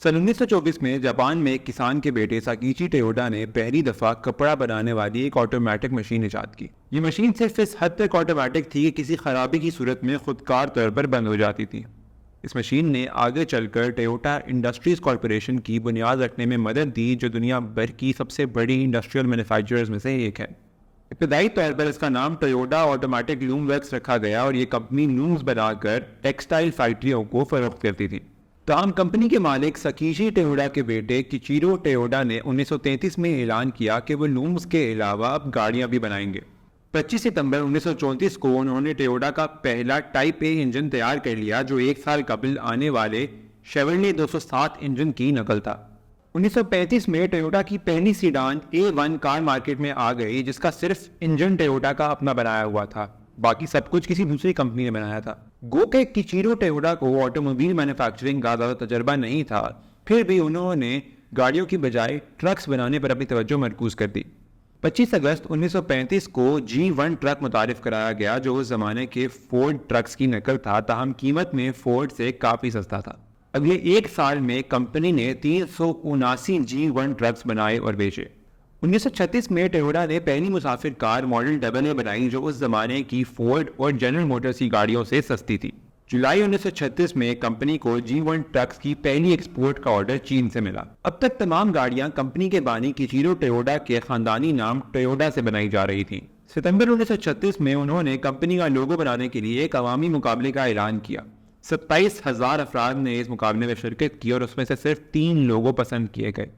सन 1924 में जापान में एक किसान के बेटे साकीची टोयोटा ने पहली दफ़ा कपड़ा बनाने वाली एक ऑटोमेटिक मशीन इजाद की। ये मशीन सिर्फ इस हद तक ऑटोमेटिक थी कि किसी खराबी की सूरत में खुदकार तौर पर बंद हो जाती थी। इस मशीन ने आगे चलकर टोयोटा इंडस्ट्रीज कॉरपोरेशन की बुनियाद रखने में मदद दी, जो दुनिया भर की सबसे बड़ी इंडस्ट्रियल मैन्युफैक्चरर्स में से एक है। इब्तदाई तौर पर इसका नाम टोयोटा ऑटोमेटिक लूम वर्क्स रखा गया और ये कंपनी लूम्स बनाकर टेक्सटाइल फैक्ट्रियों को फरोख्त करती थी। तमाम कंपनी के मालिक सकीशी टोयोटा के बेटे किचिरो टोयोटा ने 1933 में ऐलान किया कि वो लूम्स के अलावा अब गाड़ियां भी बनाएंगे। 25 सितंबर 1934 को उन्होंने टोयोटा का पहला टाइप ए इंजन तैयार कर लिया, जो एक साल कबल आने वाले शेवरले 207 इंजन की नकल था। 1935 में टोयोटा की पहली सीडान A1 कार मार्केट में आ गई, जिसका सिर्फ इंजन टोयोटा का अपना बनाया हुआ था, बाकी सब कुछ किसी दूसरी कंपनी ने बनाया था। गो के किचिरो टोयोटा को ऑटोमोबाइल मैन्युफैक्चरिंग का ज़्यादा तजर्बा नहीं था, फिर भी उन्होंने गाड़ियों की बजाय ट्रक्स बनाने पर अपनी तवज्जो मरकूज कर दी। 25 अगस्त 1935 को G1 ट्रक मुतारिफ कराया गया, जो उस जमाने के फोर्ड ट्रक्स की नकल था, ताहम कीमत में फोर्ड से काफ़ी सस्ता था। अगले एक साल में कंपनी ने 379 G1 ट्रक्स बनाए और बेचे। 1936 में टोयोटा ने पहली मुसाफिर कार मॉडल AA बनाई, जो उस जमाने की फोर्ड और जनरल मोटर्स की गाड़ियों से सस्ती थी। जुलाई 1936 में कंपनी को G1 ट्रक्स की पहली एक्सपोर्ट का ऑर्डर चीन से मिला। अब तक तमाम गाड़ियां कंपनी के बानी किचिरो टोयोटा के खानदानी नाम टोयोटा से बनाई जा रही थीं। सितंबर 1936 में उन्होंने कंपनी का लोगो बनाने के लिए एक अवामी मुकाबले का ऐलान किया। 27,000 अफराद ने इस मुकाबले में शिरकत की और उसमें से सिर्फ 3 लोगो पसंद किए गए।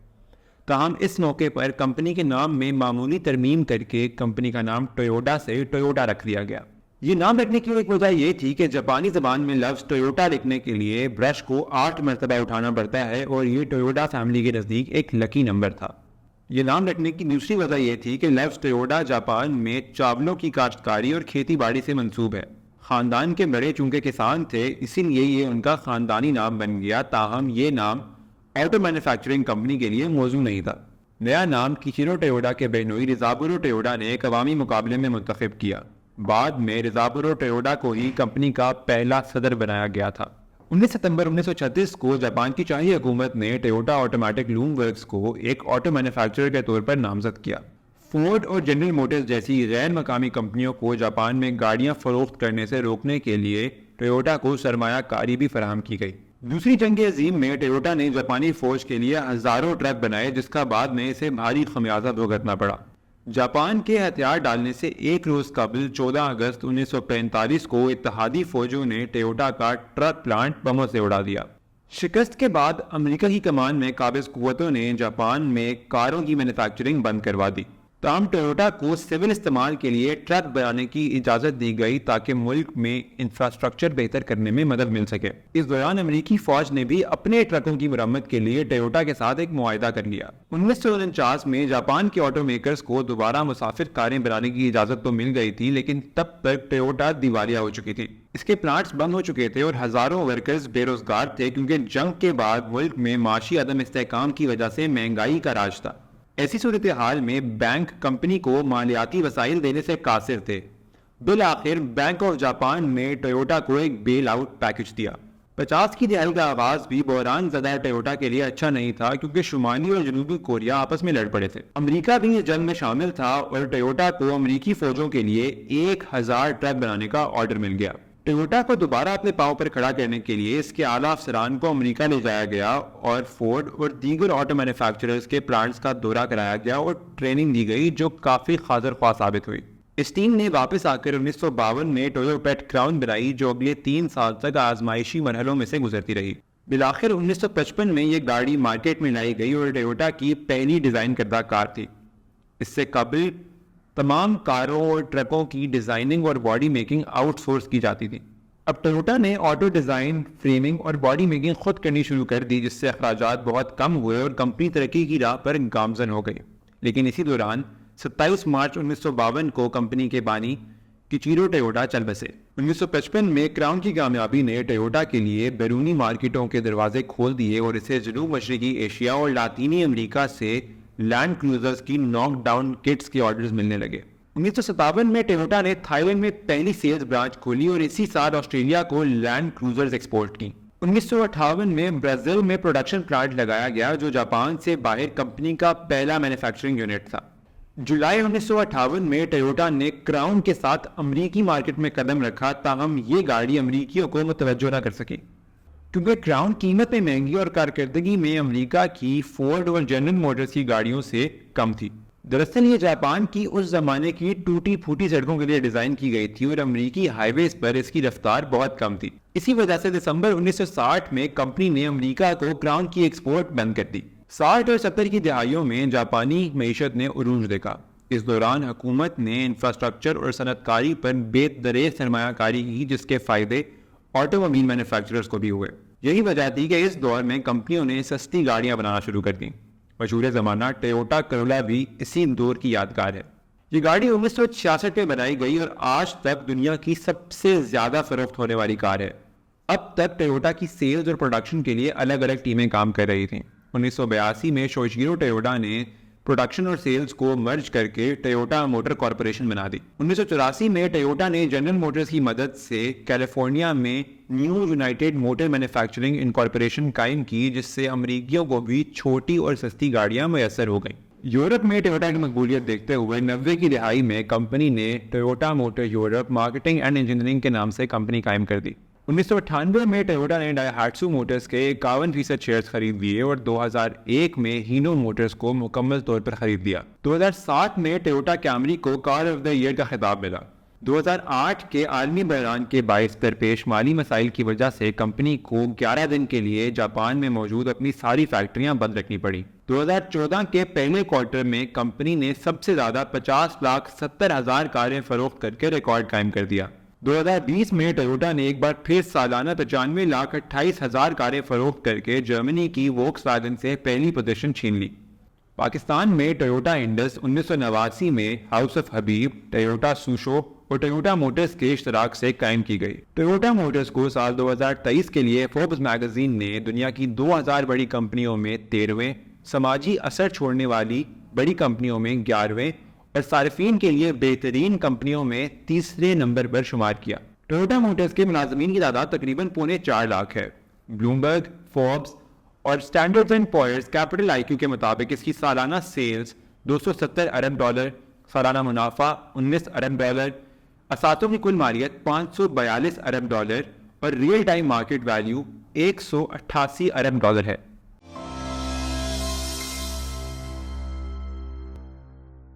ताहम इस मौके पर कंपनी के नाम में मामूली तरमीम करके कंपनी का नाम टोयोटा से टोयोटा रख दिया गया। ये नाम रखने की एक वजह ये थी कि जापानी ज़बान में लफ्ज़ टोयोटा लिखने के लिए ब्रश को 8 मरतबा उठाना पड़ता है और ये टोयोटा फैमिली के नज़दीक एक लकी नंबर था। ये नाम रखने की दूसरी वजह यह थी कि लफ्ज़ टोयोटा जापान में चावलों की काश्तकारी और खेती बाड़ी से मंसूब है। ख़ानदान के बड़े चूंकि किसान थे, इसीलिए ये उनका ख़ानदानी नाम बन गया। ताहम ये नाम ऑटो मैन्युफैक्चरिंग कंपनी के लिए मौजूद नहीं था। नया नाम किचिरो टोयोटा के बेनोई रिजाबुरो टोयोटा ने एक अवामी मुकाबले में मुंतखब किया। बाद में रिजाबुरो टोयोटा को ही कंपनी का पहला सदर बनाया गया था। 19 सितंबर 1936 को जापान की शाही हुकूमत ने टोयोटा ऑटोमेटिक लूम वर्क्स को एक ऑटो मैन्युफैक्चरर के तौर पर नामजद किया। फोर्ड और जनरल मोटर्स जैसी गैर मकामी कंपनियों को जापान में गाड़ियां फरोख्त करने से रोकने के लिए टोयोटा को सरमायाकारी भी फराहम की गई। दूसरी जंग अजीम में टोयोटा ने जापानी फौज के लिए हजारों ट्रक बनाए, जिसका बाद में इसे भारी खमियाजा भुगतना पड़ा। जापान के हथियार डालने से एक रोज कबल 14 अगस्त 1945 को इत्तेहादी फौजों ने टोयोटा का ट्रक प्लांट बमों से उड़ा दिया। शिकस्त के बाद अमेरिका की कमान में काबिज कुव्वतों ने जापान में कारों की मैन्युफैक्चरिंग बंद करवा दी। ताहम टोयोटा को सिविल इस्तेमाल के लिए ट्रक बनाने की इजाज़त दी गई ताकि मुल्क में इंफ्रास्ट्रक्चर बेहतर करने में मदद मिल सके। इस दौरान अमेरिकी फौज ने भी अपने ट्रकों की मरम्मत के लिए टोयोटा के साथ एक मुआहदा कर लिया। 1949 में जापान के ऑटो मेकर्स को दोबारा मुसाफिर कारें बनाने की इजाज़त तो मिल गई थी, लेकिन तब तक टोयोटा दिवालिया हो चुकी थी। इसके प्लांट्स बंद हो चुके थे और हजारों वर्कर्स बेरोजगार थे, क्योंकि जंग के बाद मुल्क में माशी अदम इस्तेहकाम की वजह से महंगाई का राज था। ऐसी सूरत हाल में बैंक कंपनी को मालियाती वसाइल देने से कासिर थे। बिल आखिर बैंक ऑफ जापान ने टोयोटा को एक बेल आउट पैकेज दिया। 50 की दहाई का आगाज भी बहरान ज़दा टोयोटा के लिए अच्छा नहीं था, क्योंकि शुमाली और जनूबी कोरिया आपस में लड़ पड़े थे। अमेरिका भी इस जंग में शामिल था और टोयोटा को अमेरिकी फौजों के लिए 1000 ट्रक बनाने का ऑर्डर मिल गया। टोयोटा को दोबारा अपने पांव पर खड़ा करने के लिए इसके आला अफसरान को अमेरिका ले जाया गया और फोर्ड और दीगर ऑटो मैन्युफैक्चरर्स के प्लांट्स का दौरा कराया गया और ट्रेनिंग दी गई, जो काफ़ी खातिर ख्वाह साबित हुई। इस टीम ने वापस आकर 1952 में टोयोपेट क्राउन बनाई, जो अगले 3 साल तक आजमाइशी मरहलों में से गुजरती रही। बिलाखिर 1955 में ये गाड़ी मार्केट में लाई गई और टोयोटा की पहली डिज़ाइन करदा कार थी। इससे कबल तमाम कारों और ट्रकों की डिज़ाइनिंग और बॉडी मेकिंग आउटसोर्स की जाती थी। अब टोयोटा ने ऑटो डिज़ाइन, फ्रेमिंग और बॉडी मेकिंग खुद करनी शुरू कर दी, जिससे अखराजात बहुत कम हुए और कंपनी तरक्की की राह पर गामजन हो गई। लेकिन इसी दौरान 27 मार्च 1952 को कंपनी के बानी किचिरो टोयोटा चल बसे। 1955 में क्राउन की कामयाबी ने टोयोटा के लिए बैरूनी मार्केटों के दरवाजे खोल दिए और इसे जनूब मशरकी एशिया और लातीनी अमेरिका से लैंड क्रूजर्स की नॉक डाउन किट्स के ऑर्डर्स मिलने लगे। 1957 में टोयोटा ने थाईलैंड में पहली सेल्स ब्रांच खोली और इसी साल ऑस्ट्रेलिया को लैंड क्रूजर्स एक्सपोर्ट की। 1958 میں برازیل میں پروڈکشن پلانٹ لگایا گیا جو جاپان سے باہر کمپنی کا پہلا مینوفیکچرنگ یونٹ تھا۔ جولائی 1958 میں ٹویوٹا نے کراؤن کے ساتھ امریکی مارکیٹ میں قدم رکھا، تاہم یہ گاڑی امریکیوں کو متوجہ نہ کر سکی کیونکہ کراؤن قیمت میں مہنگی اور کارکردگی میں امریکہ کی فورڈ اور جنرل موٹرز کی گاڑیوں سے کم تھی۔ دراصل یہ جاپان کی اس زمانے کی ٹوٹی پھوٹی سڑکوں کے لیے ڈیزائن کی گئی تھی اور امریکی ہائی ویز پر اس کی رفتار بہت کم تھی۔ اسی وجہ سے دسمبر 1960 میں کمپنی نے امریکہ کو کراؤن کی ایکسپورٹ بند کر دی۔ 60 اور 70 کی دہائیوں میں جاپانی معیشت نے عروج دیکھا۔ اس دوران حکومت نے انفراسٹرکچر اور صنعت کاری پر بے دریغ سرمایہ کاری کی، جس کے فائدے آٹو موبائل مینوفیکچررز کو بھی ہوئے۔ یہی وجہ تھی کہ اس دور میں کمپنیوں نے سستی گاڑیاں بنانا شروع کر دیں۔ مشہور زمانہ ٹویوٹا کرولا بھی اسی دور کی یادگار ہے۔ یہ گاڑی 1966 میں بنائی گئی اور آج تک دنیا کی سب سے زیادہ فروخت ہونے والی کار ہے۔ اب تک ٹویوٹا کی سیلز اور پروڈکشن کے لیے الگ الگ ٹیمیں کام کر رہی تھیں۔ 1982 میں شوئچیرو ٹویوٹا نے پروڈکشن اور سیلز کو مرج کر کے ٹویوٹا موٹر کارپوریشن بنا دی۔ 1984 میں ٹویوٹا نے جنرل موٹرز کی مدد سے کیلیفورنیا میں new United motor manufacturing incorporation قائم کی، جس سے امریکیوں کو بھی چھوٹی اور سستی گاڑیاں میسر ہو گئیں۔ یورپ میں ٹویوٹا کی مقبولیت دیکھتے ہوئے 90 کی دہائی میں کمپنی نے Toyota motor Europe marketing and engineering کے نام سے کمپنی قائم کر دی۔ 1998 میں ٹویوٹا نے ڈائہاتسو موٹرز کے 51% شیئرز خرید لیے اور 2001 میں ہینو موٹرز کو مکمل طور پر خرید لیا۔ 2007 میں ٹویوٹا کیمری کو کار آف دا ایئر کا خطاب ملا۔ 2008 کے عالمی بحران کے باعث درپیش مالی مسائل کی وجہ سے کمپنی کو 11 دن کے لیے جاپان میں موجود اپنی ساری فیکٹریاں بند رکھنی پڑی۔ 2014 کے پہلے کوارٹر میں کمپنی نے سب سے زیادہ 50,70,000 کاریں فروخت کر کے ریکارڈ قائم کر دیا۔ 2020 میں ٹویوٹا نے ایک بار پھر سالانہ 95,28,000 کاریں فروخت کر کے جرمنی کی ووکس ویگن سے پہلی پوزیشن چھین لی۔ پاکستان میں ٹویوٹا انڈس 1989 میں house of Habib, Toyota socio اور ٹویوٹا موٹرز کے اشتراک سے قائم کی گئی۔ ٹویوٹا موٹرز کو سال 2023 کے لیے فوربس میگزین نے دنیا کی 2000 بڑی کمپنیوں میں 13ویں، سماجی اثر چھوڑنے والی بڑی کمپنیوں میں 11ویں اور صارفین کے لیے بہترین کمپنیوں میں 3رے نمبر پر شمار کیا۔ ٹویوٹا موٹرز کے ملازمین کی تعداد تقریباً 4.25 لاکھ ہے۔ بلومبرگ، فوربس اور اسٹینڈرڈ اینڈ پورز کیپٹل آئی کیو کے مطابق اس کی سالانہ سیلز $270 ارب، سالانہ منافع $19 ارب، اثاثوں کی کل مالیت $542 ارب اور ریئل ٹائم مارکیٹ ویلیو $188 ارب ہے۔